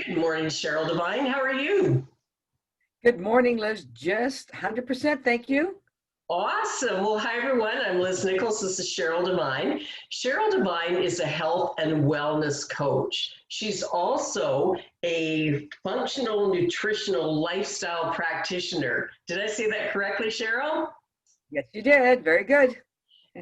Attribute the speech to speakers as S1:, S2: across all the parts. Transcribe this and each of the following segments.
S1: Good morning, Cheryl Devine. How are you?
S2: Good morning, Liz. Just 100%. Thank you.
S1: Awesome. Well, hi, everyone. I'm Liz Nichols. This is Cheryl Devine. Cheryl Devine is a health and wellness coach. She's also a functional nutritional lifestyle practitioner. Did I say that correctly, Cheryl?
S2: Yes, you did. Very good.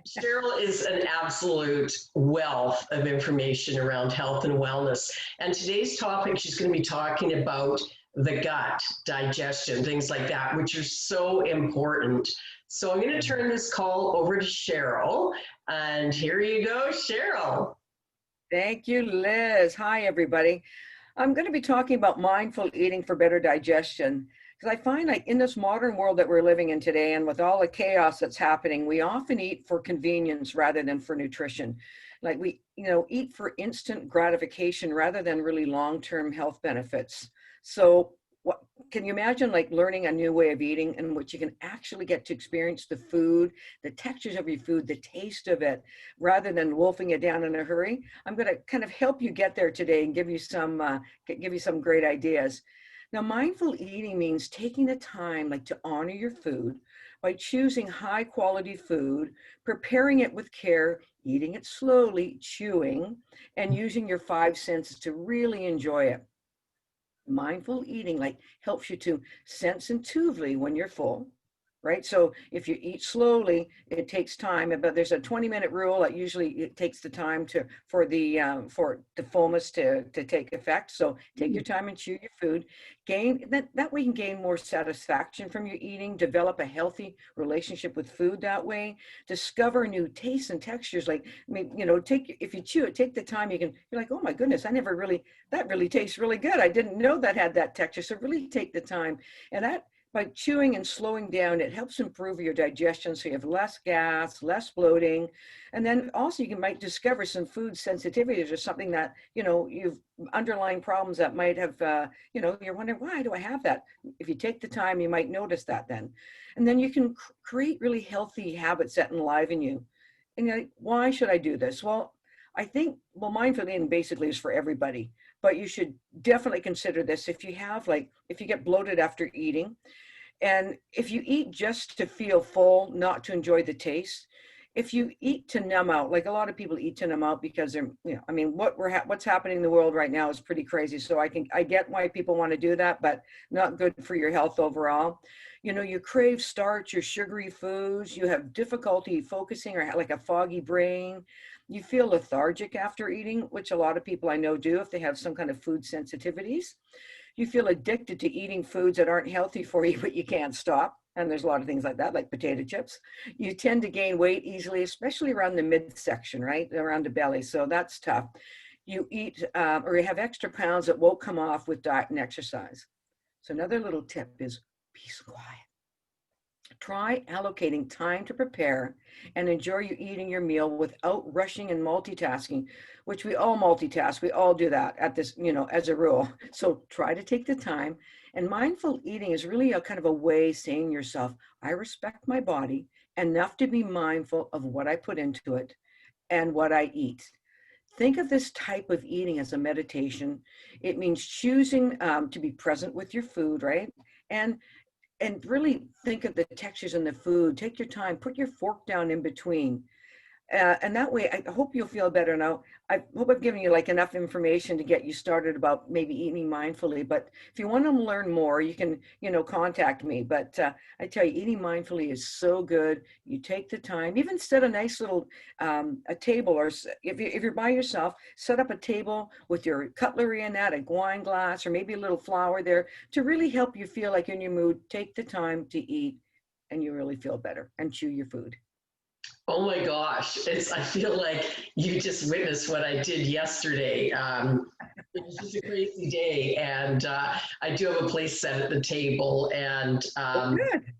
S1: Cheryl is an absolute wealth of information around health and wellness. And today's topic, she's going to be talking about the gut, digestion, things like that, which are so important. So I'm going to turn this call over to Cheryl. And here you go, Cheryl.
S2: Thank you, Liz. Hi, everybody. I'm going to be talking about mindful eating for better digestion. Because I find like in this modern world that we're living in today and with all the chaos that's happening, we often eat for convenience rather than for nutrition. Like we, eat for instant gratification rather than really long-term health benefits. So what can you imagine like learning a new way of eating in which you can actually get to experience the food, the textures of your food, the taste of it, rather than wolfing it down in a hurry? I'm going to kind of help you get there today and give you some great ideas. Now, mindful eating means taking the time like to honor your food by choosing high quality food, preparing it with care, eating it slowly, chewing, and using your five senses to really enjoy it. Mindful eating like helps you to sense intuitively when you're full, right? So if you eat slowly, it takes time, but there's a 20-minute rule that usually it takes the time for the fullness to take effect. So take your time and chew your food. Gain that way you can gain more satisfaction from your eating, develop a healthy relationship with food that way, discover new tastes and textures. Like, I mean, if you chew it, take the time, you're like, oh my goodness, that really tastes really good. I didn't know that had that texture. So really take the time. And that by chewing and slowing down, it helps improve your digestion so you have less gas, less bloating. And then also might discover some food sensitivities or something that, you've underlying problems that might have, you're wondering, why do I have that? If you take the time, you might notice that then. And then you can create really healthy habits that enliven you. And you're like, why should I do this? Well, I think, mindful eating basically is for everybody, but you should definitely consider this if if you get bloated after eating, and if you eat just to feel full, not to enjoy the taste, if you eat to numb out, like a lot of people eat to numb out because they're, what's happening in the world right now is pretty crazy. So I get why people want to do that, but not good for your health overall. You crave starch or sugary foods. You have difficulty focusing or like a foggy brain. You feel lethargic after eating, which a lot of people I know do if they have some kind of food sensitivities. You feel addicted to eating foods that aren't healthy for you, but you can't stop. And there's a lot of things like that, like potato chips. You tend to gain weight easily, especially around the midsection, right? Around the belly. So that's tough. You eat or you have extra pounds that won't come off with diet and exercise. So another little tip is peace and quiet. Try allocating time to prepare and enjoy you eating your meal without rushing and multitasking, which we all multitask. We all do that at this, as a rule. So try to take the time. And mindful eating is really a kind of a way saying to yourself, I respect my body enough to be mindful of what I put into it and what I eat. Think of this type of eating as a meditation. It means choosing to be present with your food, right? And really think of the textures in the food. Take your time, put your fork down in between. And that way, I hope you'll feel better now. I hope I've given you like enough information to get you started about maybe eating mindfully. But if you want to learn more, you can, contact me. But I tell you, eating mindfully is so good. You take the time, even set a nice little a table, or if you're by yourself, set up a table with your cutlery in that, a wine glass, or maybe a little flour there to really help you feel like in your mood. Take the time to eat, and you really feel better, and chew your food.
S1: Oh my gosh, I feel like you just witnessed what I did yesterday. It was just a crazy day, and I do have a place set at the table, and
S2: Good.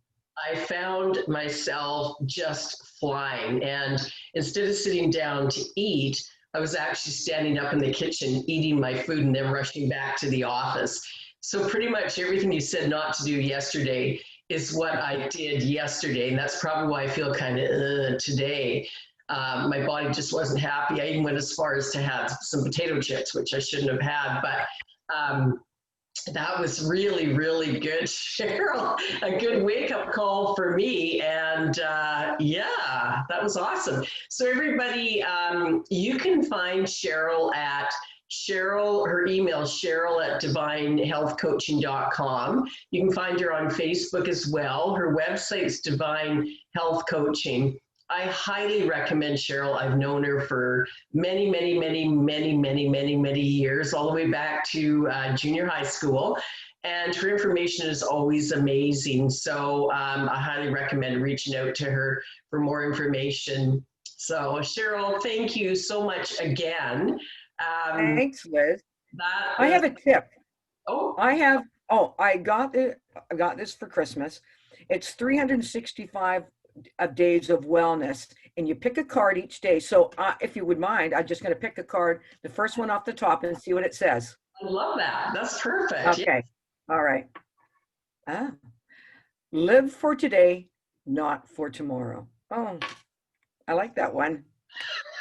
S1: I found myself just flying. And instead of sitting down to eat, I was actually standing up in the kitchen eating my food and then rushing back to the office. So pretty much everything you said not to do yesterday is what I did yesterday. And that's probably why I feel kind of today. My body just wasn't happy. I even went as far as to have some potato chips, which I shouldn't have had. But that was really, really good, Cheryl. A good wake-up call for me. And yeah, that was awesome. So everybody, you can find Cheryl at her email, Cheryl at divinehealthcoaching.com. You can find her on Facebook as well. Her website's Devine Health Coaching. I highly recommend Cheryl. I've known her for many, many, many, many, many, many, many years, all the way back to junior high school. And her information is always amazing. So I highly recommend reaching out to her for more information. So Cheryl, thank you so much again.
S2: Thanks, Liz. I
S1: Was,
S2: have a tip.
S1: oh,
S2: I got this for Christmas. It's 365 days of wellness, and you pick a card each day. So if you would mind, I'm just going to pick a card, the first one off the top, and see what it says.
S1: I love that. That's perfect.
S2: Okay. Yeah. All right. Live for today, not for tomorrow. Oh, I like that one.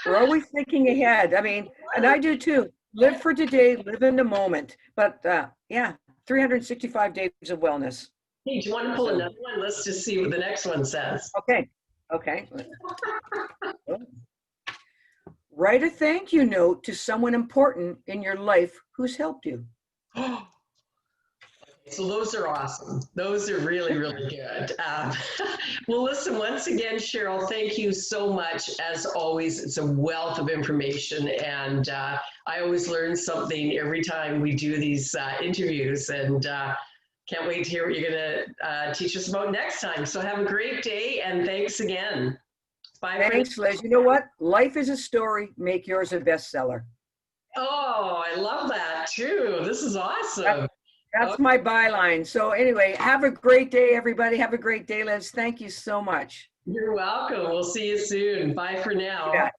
S2: We're always thinking ahead. I mean, and I do too. Live for today, live in the moment. But yeah, 365 days of wellness.
S1: Hey, do you want to pull another one? Let's just see what the next one says.
S2: Okay. Write a thank you note to someone important in your life who's helped you.
S1: So those are awesome. Those are really, really good. Well, listen, once again, Cheryl, thank you so much. As always, it's a wealth of information, and I always learn something every time we do these interviews, and can't wait to hear what you're going to teach us about next time. So have a great day, and thanks again. Bye.
S2: Thanks, Liz. You know what? Life is a story. Make yours a bestseller.
S1: Oh, I love that too. This is awesome.
S2: That's my byline. So anyway, have a great day, everybody. Have a great day, Liz. Thank you so much.
S1: You're welcome. We'll see you soon. Bye for now.
S2: Yeah.